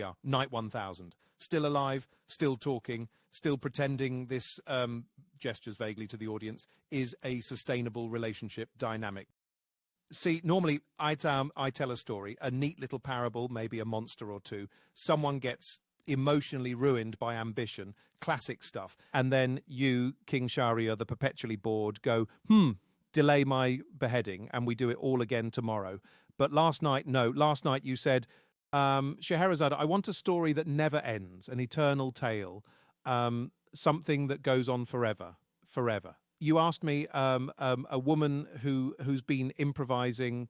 are, night 1000. Still alive, still talking, still pretending this, gestures vaguely to the audience, is a sustainable relationship dynamic. See, normally I tell a story, a neat little parable, maybe a monster or two. Someone gets emotionally ruined by ambition, classic stuff. And then you, King Shahryar, the perpetually bored, go, delay my beheading and we do it all again tomorrow. But last night you said, Scheherazade, I want a story that never ends, an eternal tale, something that goes on forever. You asked me, a woman who's been improvising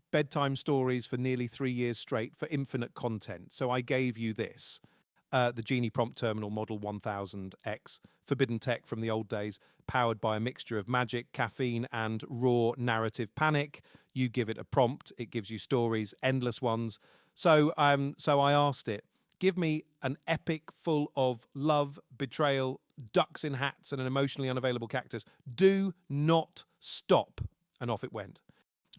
bedtime stories for nearly 3 years straight for infinite content. So I gave you this, the Genie Prompt Terminal Model 1000X, forbidden tech from the old days, powered by a mixture of magic, caffeine, and raw narrative panic. You give it a prompt, it gives you stories, endless ones. So I asked it, give me an epic full of love, betrayal, ducks in hats, and an emotionally unavailable cactus. Do not stop. And off it went.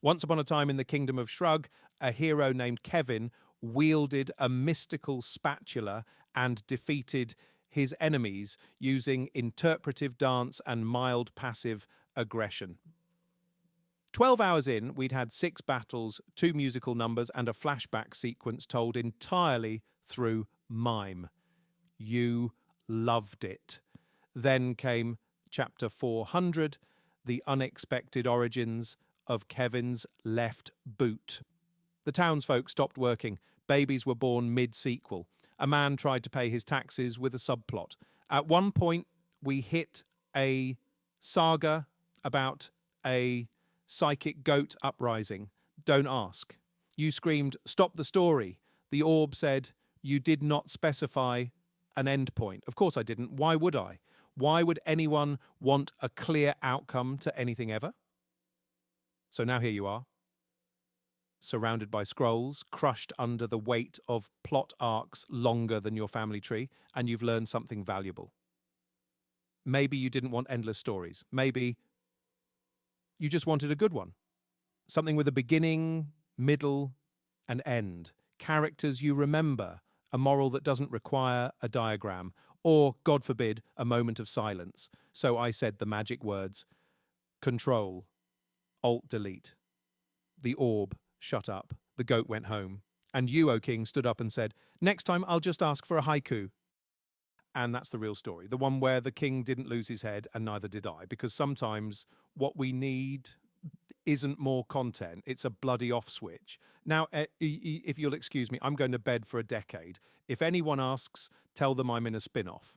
Once upon a time in the kingdom of Shrug, a hero named Kevin wielded a mystical spatula and defeated his enemies using interpretive dance and mild passive aggression. 12 hours in, we'd had 6 battles, 2 musical numbers, and a flashback sequence told entirely through mime. You loved it. Then came chapter 400, the unexpected origins of Kevin's left boot. The townsfolk stopped working. Babies were born mid-sequel. A man tried to pay his taxes with a subplot. At one point, we hit a saga about a psychic goat uprising. Don't ask. You screamed, stop the story. The orb said, you did not specify an end point. Of course I didn't. Why would I? Why would anyone want a clear outcome to anything ever? So now here you are, surrounded by scrolls, crushed under the weight of plot arcs longer than your family tree, and you've learned something valuable. Maybe you didn't want endless stories. Maybe you just wanted a good one. Something with a beginning, middle, and end. Characters you remember, a moral that doesn't require a diagram, or, God forbid, a moment of silence. So I said the magic words, Control, Alt-Delete. The orb shut up. The goat went home. And you, O King, stood up and said, next time I'll just ask for a haiku. And that's the real story. The one where the king didn't lose his head and neither did I. Because sometimes what we need isn't more content. It's a bloody off switch. Now, if you'll excuse me, I'm going to bed for a decade. If anyone asks, tell them I'm in a spin-off.